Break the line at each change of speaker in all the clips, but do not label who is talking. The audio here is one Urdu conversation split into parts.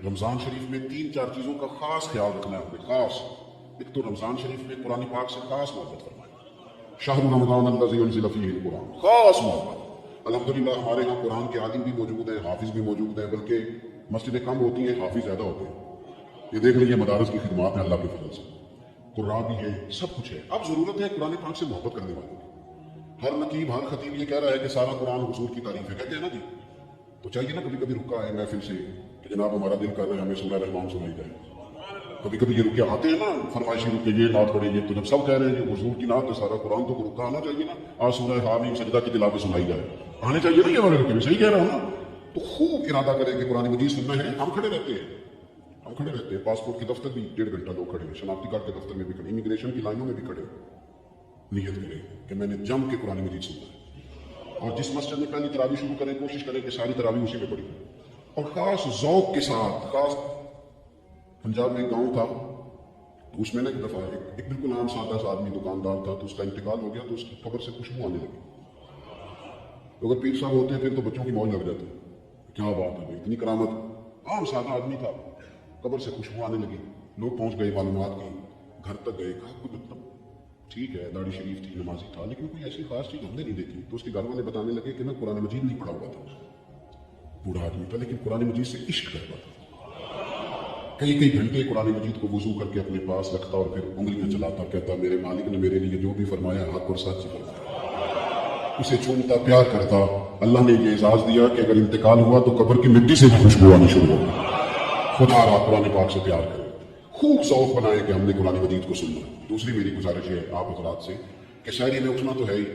رمضان شریف میں 3-4 چیزوں کا خاص خیال رکھنا ہے ہمیں، خاص۔ ایک تو رمضان شریف میں قرآن پاک سے خاص محبت فرمائیں، شہر رمضان الذی انزل فیہ القرآن، خاص محبت۔ الحمدللہ ہمارے ہاں قرآن کے عالم بھی موجود ہیں، حافظ بھی موجود ہیں، بلکہ مسجدیں کم ہوتی ہیں، حافظ زیادہ ہوتے ہیں۔ یہ دیکھ لیجیے مدارس کی خدمات ہیں اللہ کے فضل سے، قرآن بھی ہے، سب کچھ ہے۔ اب ضرورت ہے قرآن پاک سے محبت کرنے والوں کی۔ ہر نقیب ہر خطیب یہ کہہ رہا ہے کہ سارا قرآن حضور کی تعریف ہے، کہتے ہیں نا جی، تو چاہیے نا کبھی کبھی رکا ہے محفل سے کہ جناب ہمارا دل کر رہے ہیں ہمیں سورہ رحمان سنائی جائے۔ کبھی کبھی یہ رکے آتے ہیں نا فرمائشی رکے، یہ نعت پڑھیں، یہ تو جب سب کہہ رہے ہیں کہ حضور کی نعت ہے سارا قرآن، تو رکا آنا چاہیے نا، آج سورہ حامیم سجدہ کی تلاوت سنائی جائے، آنے چاہیے نا یہ والے رکے میں، صحیح کہہ رہا ہوں نا؟ تو خوب ارادہ کریں کہ قرآن مجید سننا ہے۔ ہم کھڑے رہتے ہیں پاسپورٹ کے دفتر بھی 1.5 گھنٹہ لوگ کھڑے ہیں، شناختی کارڈ کے دفتر میں بھی کھڑے، امیگریشن کی لائنوں میں بھی کھڑے، نیت کریں کہ میں نے جم کے قرآن مجید سننا ہے۔ اور جس مسجد میں پہلی تراویح شروع کریں کوشش کریں کہ ساری تراویح اسی میں پڑھی، اور خاص ذوق کے ساتھ۔ خاص پنجاب میں ایک گاؤں تھا، تو اس میں نا ایک دفعہ ایک بالکل عام سادہ سا آدمی دکاندار تھا، تو اس کا انتقال ہو گیا، تو اس کی قبر سے خوشبو آنے لگی۔ تو اگر پیر صاحب ہوتے ہیں پھر تو بچوں کی موج لگ جاتی، کیا بات ہے بھائی، اتنی کرامت، عام سادہ آدمی تھا، قبر سے خوشبو آنے لگی۔ لوگ پہنچ گئے، معلومات کی، گھر تک گئے، کہا کوئی مطلب ٹھیک ہے داڑھی شریف تھی، نمازی تھا، لیکن کوئی ایسی خاص چیز ہم نے نہیں دیکھی۔ تو اس کے گھر والے بتانے لگے کہ نا قرآن مجید نہیں پڑھا ہوا تھا، بوڑھا آدمی تھا لیکن قرآن مجید سے عشق کرتا تھا، کئی گھنٹے قرآن مجید کو وضو کر کے اپنے پاس رکھتا اور پھر انگلیاں چلاتا، کہتا میرے مالک نے میرے لیے جو بھی فرمایا حق اور سچ فرمایا، اسے چومتا، پیار کرتا۔ اللہ نے یہ اعزاز دیا کہ اگر انتقال ہوا تو قبر کی مٹی سے بھی خوشبو آنی شروع ہو۔ خدا را قرآن پاک سے پیار کرے، خوب ذوق بنائے کہ ہم نے قرآن مجید کو سننا۔ دوسری میری گزارش ہے آپ حضرات سے کہ شاعری میں اٹھنا تو ہے ہی،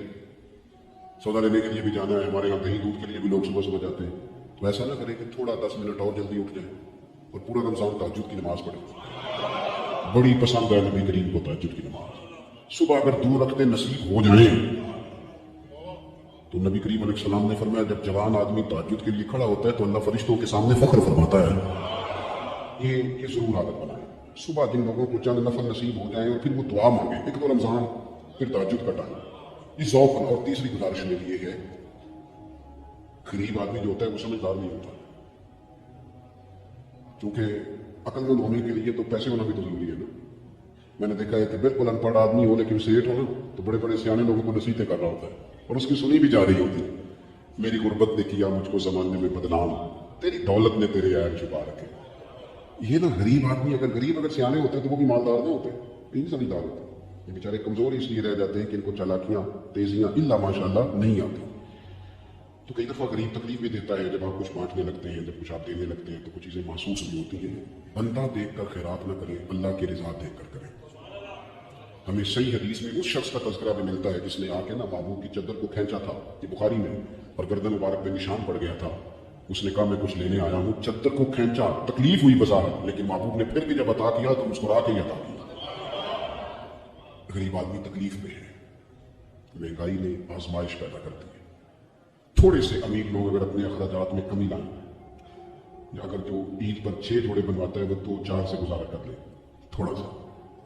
سودا لینے کے لیے بھی جانا ہے، ہمارے یہاں دہی دودھ کے لیے بھی لوگ صبح جاتے ہیں، تو ایسا نہ کریں کہ تھوڑا 10 منٹ اور جلدی اٹھ جائیں اور پورا رمضان تہجد کی نماز پڑھیں۔ بڑی پسند ہے نبی کریم کو تہجد کی نماز۔ صبح اگر 2 رکعتیں نصیب ہو جائیں تو نبی کریم علیہ السلام نے فرمایا جب جوان آدمی تہجد کے لیے کھڑا ہوتا ہے تو اللہ فرشتوں کے سامنے فخر فرماتا ہے۔ یہ ضرور عادت بنائیں، صبح جن لوگوں کو چند نفل نصیب ہو جائیں اور پھر وہ دعا مانگیں، ایک تو رمضان پھر تہجد کا ٹائم، یہ ذوق بنا۔ اور تیسری گزارش میری یہ ہے، غریب آدمی جو ہوتا ہے وہ سمجھدار نہیں ہوتا، کیونکہ عقل مند ہونے کے لیے تو پیسے ہونا بھی تو ضروری ہے نا۔ میں نے دیکھا ہے کہ بالکل ان پڑھ آدمی ہو لیکن سیٹ ہو نا تو بڑے بڑے سیانے لوگوں کو نصیحتیں کر رہا ہوتا ہے اور اس کی سنی بھی جا رہی ہوتی ہے۔ میری غربت نے کیا مجھ کو زمانے میں بدنام، تیری دولت نے تیرے عیب چھپا رکھے۔ یہ نا غریب آدمی اگر سیانے ہوتے تو وہ بھی مالدار نہ ہوتے، یہ بھی سمجھدار ہوتے۔ یہ بیچارے کمزور اس لیے رہ جاتے ہیں کہ ان کو چالاکیاں تیزیاں الا ماشاءاللہ نہیں آتی۔ تو کئی دفعہ غریب تکلیف بھی دیتا ہے، جب آپ کچھ بانٹنے لگتے ہیں، جب کچھ آپ دینے لگتے ہیں تو کچھ چیزیں محسوس بھی ہوتی ہیں۔ بندہ دیکھ کر خیرات نہ کریں، اللہ کی رضا دیکھ کر کریں۔ ہمیں صحیح حدیث میں اس شخص کا تذکرہ بھی ملتا ہے جس نے آ کے نا محبوب کی چادر کو کھینچا تھا، یہ بخاری میں، اور گردن مبارک پہ نشان پڑ گیا تھا۔ اس نے کہا میں کچھ لینے آیا ہوں، چادر کو کھینچا، تکلیف ہوئی بظاہر، لیکن محبوب نے پھر بھی جب عطا کیا تو مسکرا کے ہی عطا کیا۔ غریب آدمی تکلیف میں ہے، مہنگائی نے آزمائش پیدا کر دی ہے۔ تھوڑے سے امیر لوگ اگر اپنے اخراجات میں کمی لائیں، یا اگر جو عید پر 6 جوڑے بنواتا ہے وہ 2-4 سے گزارا کر لے، تھوڑا سا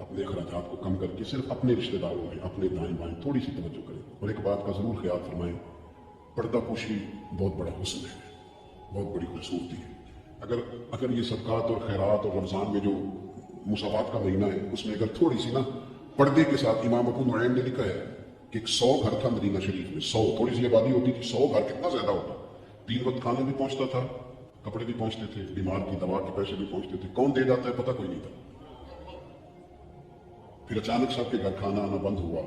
اپنے اخراجات کو کم کر کے صرف اپنے رشتہ داروں میں، اپنے دائیں بائیں تھوڑی سی توجہ کریں۔ اور ایک بات کا ضرور خیال فرمائیں، پردہ پوشی بہت بڑا حسن ہے، بہت بڑی خوبصورتی ہے۔ اگر یہ صدقات اور خیرات اور رمضان میں جو مساوات کا مہینہ ہے اس میں اگر تھوڑی سی نا پردے کے ساتھ، امام ابو نعیم نے لکھا ہے کہ 100 گھر تھا مدینہ شریف میں، 100 تھوڑی سی آبادی ہوتی تھی، 100 گھر کتنا زیادہ ہوتا، 3 وقت کھانا بھی پہنچتا تھا، کپڑے بھی پہنچتے تھے، بیمار کی دوا کے پیسے بھی پہنچتے تھے، کون دے جاتا ہے پتہ کوئی نہیں تھا۔ پھر اچانک سب کے گھر کھانا آنا بند ہوا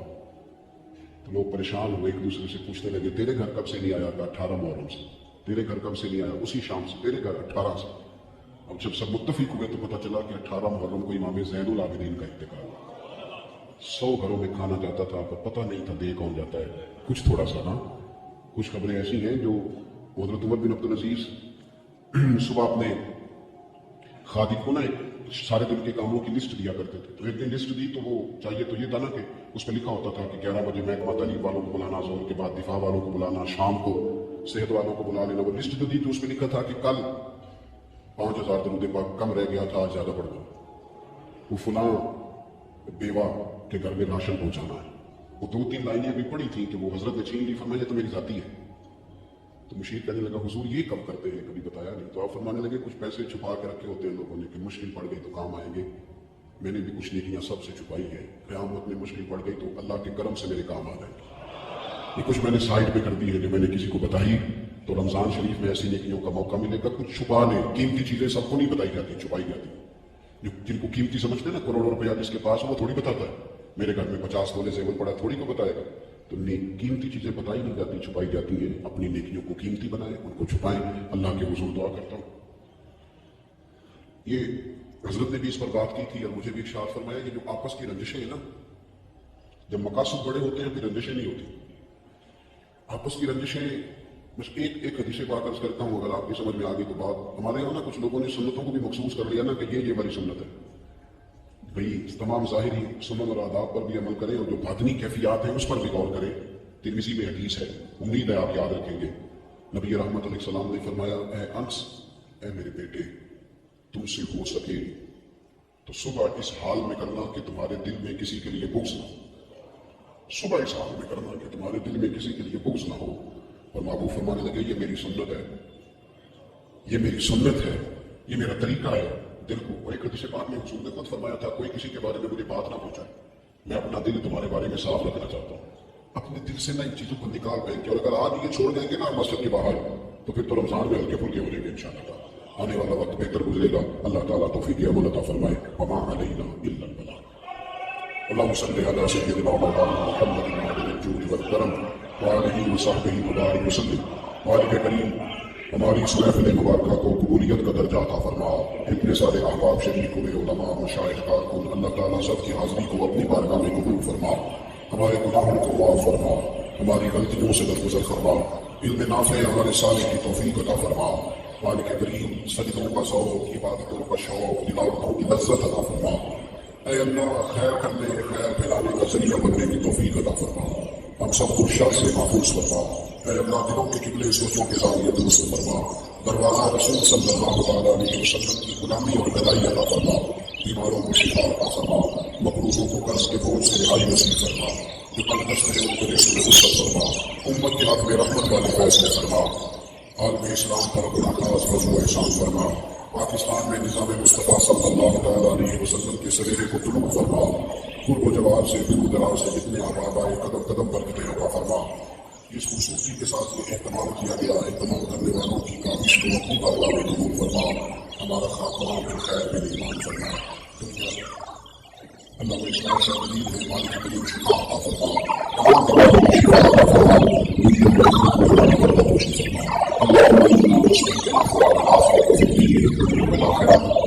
تو لوگ پریشان ہوئے، ایک دوسرے سے پوچھنے لگے تیرے گھر کب سے نہیں آیا؟ 18 محرم سے۔ تیرے گھر کب سے نہیں آیا؟ اسی شام سے۔ تیرے گھر 18 سے۔ اب جب سب متفق ہوئے تو پتہ چلا کہ 18 محرم کو امام زین العابدین کا انتقال۔ 100 گھروں میں کھانا جاتا تھا پر پتہ نہیں تھا دے کون جاتا ہے، کچھ تھوڑا سا نا۔ کچھ خبریں ایسی ہیں جو حضرت عمر بن عبدالعزیز صبح اپنے خادم کو نا سارے دن کے کاموں کی لسٹ دیا کرتے تھے، تو ایک دن لسٹ دی تو وہ چاہیے تو یہ تھا نا کہ اس پہ لکھا ہوتا تھا کہ 11 بجے محکمہ تعلیم والوں کو بلانا، زور کے بعد دفاع والوں کو بلانا، شام کو صحت والوں کو بلا لینا۔ وہ لسٹ جو دی تو اس پہ لکھا تھا کہ کل 5000 درود پاک کم رہ گیا تھا، آج زیادہ بڑھ گیا، وہ فلاں بیوہ کے گھر میں راشن پہنچانا ہے۔ وہ 2-3 لائنیں ابھی پڑھی تھیں کہ وہ حضرت نے چھین لی، فرمایا یہ تو میری ذاتی ہے، تو مشیر کہنے لگا حضور یہ کب کرتے ہیں، کبھی بتایا نہیں۔ تو آپ فرمانے لگے کچھ پیسے چھپا کے رکھے ہوتے ہیں لوگوں نے کہ مشکل پڑ گئی تو کام آئیں گے، میں نے بھی کچھ نیکیاں سب سے چھپائی ہیں، قیامت میں مشکل پڑ گئی تو اللہ کے کرم سے میرے کام آ جائیں گے۔ یہ کچھ میں نے سائڈ پہ کر دی ہے جو میں نے کسی کو بتائی، تو رمضان شریف میں ایسی نیکیوں کا موقع ملے گا۔ کچھ چھپا لیں، قیمتی چیزیں سب کو نہیں بتائی جاتی، چھپائی جاتی۔ جو جن کو قیمتی سمجھتے ہیں نا، کروڑوں روپیہ جس کے پاس وہ تھوڑی بتاتا ہے میرے گھر میں 50 تولے زیور پڑا، تھوڑی کو بتائے گا۔ تو قیمتی چیزیں بتائی نہیں جاتی، چھپائی جاتی ہیں۔ اپنی نیکیوں کو قیمتی بنائیں، ان کو چھپائیں۔ اللہ کے حضور دعا کرتا ہوں۔ یہ حضرت نے بھی اس پر بات کی تھی اور مجھے بھی ارشاد فرمایا کہ جو آپس کی رنجشیں ہیں نا، جب مقاصد بڑے ہوتے ہیں پھر رنجشیں نہیں ہوتی۔ آپس کی رنجشیں، بس ایک حدیث پاک عرض کرتا ہوں، اگر آپ کی سمجھ میں آ گئی تو بات۔ ہمارے یہاں نا کچھ لوگوں نے سنتوں کو بھی مخصوص کر لیا نا کہ یہ والی سنت ہے بھئی، تمام ظاہری سنن اور آداب پر بھی عمل کریں اور جو باطنی کیفیات ہیں اس پر بھی غور کریں۔ ترمذی میں حدیث ہے، امید ہے آپ یاد رکھیں گے۔ نبی رحمت علیہ السلام نے فرمایا، اے انس، اے میرے بیٹے، تم سے ہو سکے تو صبح اس حال میں کرنا کہ تمہارے دل میں کسی کے لیے بغض نہ ہو۔ صبح اس حال میں کرنا کہ تمہارے دل میں کسی کے لیے بغض نہ ہو۔ اور محبوب فرمانے لگے، یہ میری سنت ہے، یہ میری سنت ہے، یہ میرا طریقہ ہے۔ دل کو ایک حدیث پاک میں حضور نے خود فرمایا تھا، کوئی کسی کے بارے میں مجھے بات نہ پہنچائے، میں اپنا دل تمہارے بارے میں صاف رکھنا چاہتا ہوں۔ اپنے دل سے نہ ان چیزوں کو نکال پھینک کے، اور اگر آج یہ چھوڑ دیں گے نا مسجد کے باہر، تو پھر تو رمضان میں ہلکے پھلکے ہو جائیں گے انشاءاللہ۔ آنے والا وقت بہتر گزرے گا۔ اللہ تعالیٰ توفیق عمل عطا فرمائے۔ وما علینا الا البلاغ۔ اللهم صل على سيدنا مولانا محمد وعلى الجود والكرم وآلہ وصحبہ وبارک وسلم۔ مالک کریم ہماری اس محفل مبارکہ کو قبولیت کا درجہ عطا فرما۔ اتنے سارے احباب شریک ہوئے، علماء، مشائخ، کارکن، اللہ تعالیٰ سب کی حاضری کو اپنی بارگاہ میں قبول فرما۔ ہمارے گناہوں کو معاف فرما، ہماری غلطیوں سے درگزر فرما، علم نافع ہمارے سالے کی توفیق عطا فرما۔ مالک کریم سجدوں کا ذوق، عبادتوں کا شوق، تلاوتوں کی لذت عطا فرما۔ اے اللہ، خیر کرنے، خیر پھیلانے کا ذریعہ بننے کی توفیق عطا فرما۔ ہم سب کو شر سے محفوظ فرما۔ اے اللہ، دلوں کے قبلے سوچوں کے زاویے درست فرما۔ دروازہ رسول صلی اللہ تعالیٰ علیہ وسلم کی غلامی اور گدائی عطا فرما۔ بیماروں کو شفا عطا فرما، مقروضوں کو قرض کے بوجھ سے رہائی نصیب فرما۔ جو قلقش میں ان کے رزق میں وسعت فرما۔ امت کے حق میں رحمت والے فیصلے فرما۔ عالم اسلام پر اپنا خاص فضل و احسان فرما۔ پاکستان میں نظام مصطفیٰ صلی اللہ تعالیٰ علیہ وسلم کے سویرے کو طلوع فرما۔ قرب و جوار سے، دور دراز سے جتنے آباد آئے، قدم قدم پر کتنے عطا فرما۔ اس خوبصورتی کے ساتھ یہ اہتمام کیا گیا، اہتمام کرنے والوں کی کاوش کو اپنی بارگاہ میں قبول فرما۔ ہمارا خاتمہ بالخیر بالایمان فرما۔ اللہ میں اشارہ سے مزید ہے، مالک کریم شفا عطا فرما، تمام بیماریوں میں شفا عطا فرما، دنیا میں رحمت فرما۔ اللهم انا نسألك العفو والعافية في الدين والآخرة